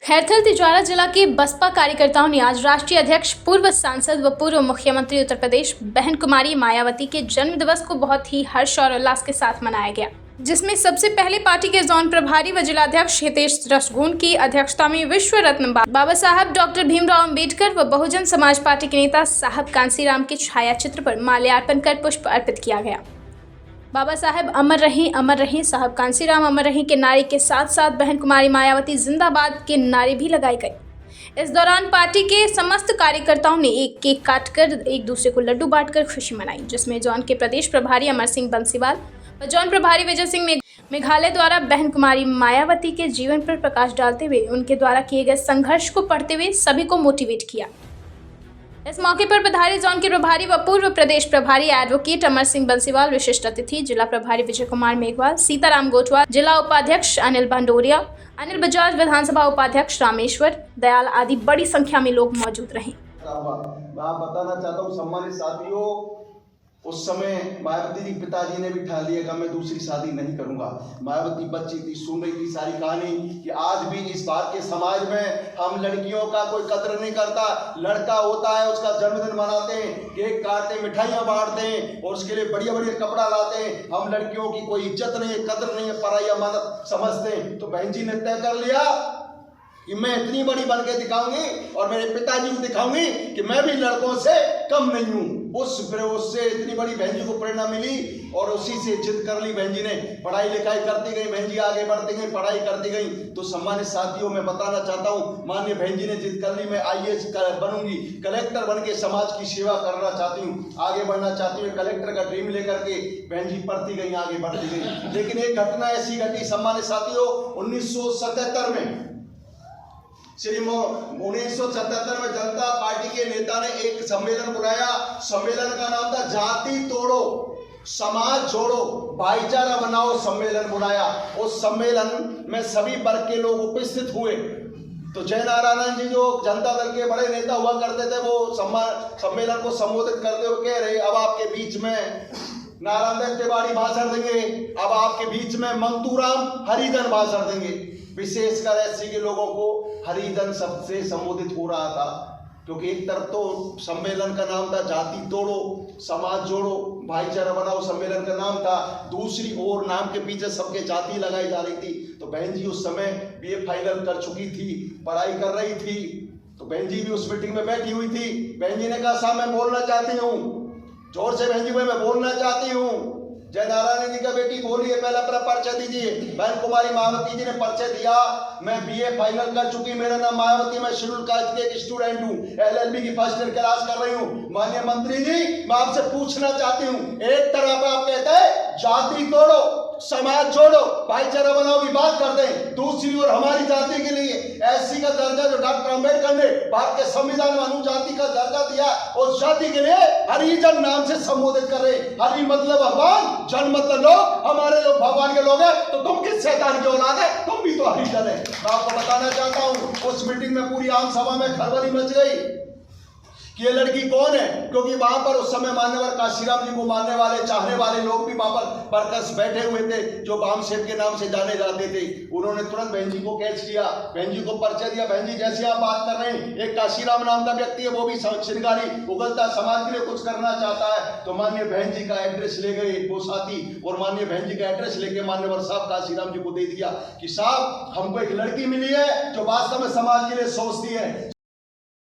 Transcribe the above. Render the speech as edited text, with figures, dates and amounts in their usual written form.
खैरथल तिजवारा जिला के बसपा कार्यकर्ताओं ने आज राष्ट्रीय अध्यक्ष, पूर्व सांसद व पूर्व मुख्यमंत्री उत्तर प्रदेश बहन कुमारी मायावती के जन्म दिवस को बहुत ही हर्ष और उल्लास के साथ मनाया गया, जिसमें सबसे पहले पार्टी के जोन प्रभारी व जिलाध्यक्ष हितेश रसगुन की अध्यक्षता में विश्व रत्न बाबा साहब डॉक्टर भीमराव अम्बेडकर व बहुजन समाज पार्टी के नेता साहब कांसीराम के छाया चित्र पर माल्यार्पण कर पुष्प अर्पित किया गया। बाबा साहब अमर रहें, साहब कांसीराम अमर रहें के नारे के साथ साथ बहन कुमारी मायावती जिंदाबाद के नारे भी लगाए गए। इस दौरान पार्टी के समस्त कार्यकर्ताओं ने एक केक काटकर एक दूसरे को लड्डू बांटकर खुशी मनाई, जिसमें जॉन के प्रदेश प्रभारी अमर सिंह बंसीवाल व जॉन प्रभारी विजय सिंह मेघालय द्वारा बहन कुमारी मायावती के जीवन पर प्रकाश डालते हुए उनके द्वारा किए गए संघर्ष को पढ़ते हुए सभी को मोटिवेट किया। इस मौके पर पधारे जॉन के प्रभारी व पूर्व प्रदेश प्रभारी एडवोकेट अमर सिंह बंसीवाल, विशिष्ट अतिथि जिला प्रभारी विजय कुमार मेघवाल, सीताराम गोटवाल, जिला उपाध्यक्ष अनिल भंडोरिया, अनिल बजाज, विधानसभा उपाध्यक्ष रामेश्वर दयाल आदि बड़ी संख्या में लोग मौजूद रहे। मैं बताना चाहता हूँ सम्मानित साथियों, उस समय मायावती जी पिताजी ने भी ठान लिया कि मैं दूसरी शादी नहीं करूंगा। मायावती बच्ची थी, सुन रही थी सारी कहानी कि आज भी इस भारत के समाज में हम लड़कियों का कोई कदर नहीं करता। लड़का होता है, उसका जन्मदिन मनाते हैं, केक काटते हैं, मिठाइयाँ बांटते हैं और उसके लिए बढ़िया बढ़िया कपड़ा लाते हैं। हम लड़कियों की कोई इज्जत नहीं है, कदर नहीं है, पराया मदद समझते हैं। तो बहन जी ने तय कर लिया कि मैं इतनी बड़ी बन के दिखाऊंगी और मेरे पिताजी को दिखाऊंगी कि मैं भी लड़कों से कम नहीं हूं। उससे इतनी बड़ी बहन जी को प्रेरणा मिली और उसी से जिद कर ली। बहन जी ने पढ़ाई लिखाई करती गई, बहन जी आगे बढ़ती गई, पढ़ाई करती गई। तो सम्मानित साथियों, मैं बताना चाहता हूं, माननीय बहन जी ने जिद कर ली, मैं IAS बनूंगी, कलेक्टर बन के समाज की सेवा करना चाहती हूँ, आगे बढ़ना चाहती हूँ। कलेक्टर का ड्रीम लेकर के बहन जी पढ़ती गई, आगे बढ़ती गई। लेकिन एक घटना ऐसी घटी सम्मानित साथियों, 1977 में 1977 में जनता पार्टी के नेता ने एक सम्मेलन बुलाया। सम्मेलन का नाम था जाति तोड़ो समाज जोड़ो भाईचारा बनाओ सम्मेलन बुलाया। उस सम्मेलन में सभी वर्ग के लोग उपस्थित हुए। तो जय नारायण जी जो जनता दल के बड़े नेता हुआ करते थे, वो सम्मेलन को संबोधित करते हुए कह रहे, अब आपके बीच में नारायण तिवारी भाषण देंगे, अब आपके बीच में मंतूराम हरिजन भाषण देंगे। विशेषकर एससी के लोगों को हरिजन शब्द से संबोधित हो रहा था, क्योंकि एक तरफ तो सम्मेलन का नाम था जाति तोड़ो समाज जोड़ो भाईचारा बनाओ, सम्मेलन का नाम था, दूसरी ओर नाम के पीछे सबके जाति लगाई जा रही थी। तो बहन जी उस समय BA फाइनल कर चुकी थी, पढ़ाई कर रही थी। तो बहन जी भी उस मीटिंग में बैठी हुई थी। बहन जी ने कहा, साहब मैं बोलना चाहती हूँ, जोर से बहन जी मैं बोलना चाहती हूँ। जय नारायण जी का बेटी बोलिए, पहला अपना परिचय दीजिए। बहन कुमारी मायावती जी ने परिचय दिया, मैं BA फाइनल कर चुकी, मेरा नाम मायावती, मैं शेड्यूल कास्ट के एक स्टूडेंट हूँ, LLB की फर्स्ट ईयर क्लास कर रही हूँ। माननीय मंत्री जी, मैं आपसे पूछना चाहती हूँ, एक तरफ आप कहते हैं जाति तोड़ो समाज जोड़ो भाईचारा बनाओ की बात करते हैं, दूसरी ओर हमारी जाति के लिए SC का दर्जा जो डॉक्टर अम्बेडकर ने भारत के संविधान में अनुजाति का दर्जा दिया, उस जाति के लिए हरिजन नाम से संबोधित कर रहे। हरि मतलब भगवान, जन मतलब लोग, हमारे लोग भगवान के लोग हैं, तो तुम किस शैतान की औलाद है? तुम भी तो हरिजन है। मैं आपको बताना चाहता हूँ, उस मीटिंग में पूरी आम सभा में खलबली मच गई कि ये लड़की कौन है, क्योंकि वहां पर उस समय मान्यवर कांशीराम जी को मानने वाले चाहने वाले लोग भी वहां पर वर्कर्स बैठे हुए थे, जो बाम सेठ के नाम से जाने जाते थे। उन्होंने तुरंत बहन जी को कैच किया, बहन जी को परिचय दिया। बहन जी जैसे आप बात कर रहे हैं, एक कांशीराम नाम का व्यक्ति है, वो भी श्रृंगारी उगलता समाज के लिए कुछ करना चाहता है। तो माननीय बहन जी का एड्रेस ले गए वो साथी, और माननीय बहन जी का एड्रेस लेके मान्यवर साहब कांशीराम जी को दे दिया कि साहब हमको एक लड़की मिली है जो वास्तव में समाज के लिए सोचती है।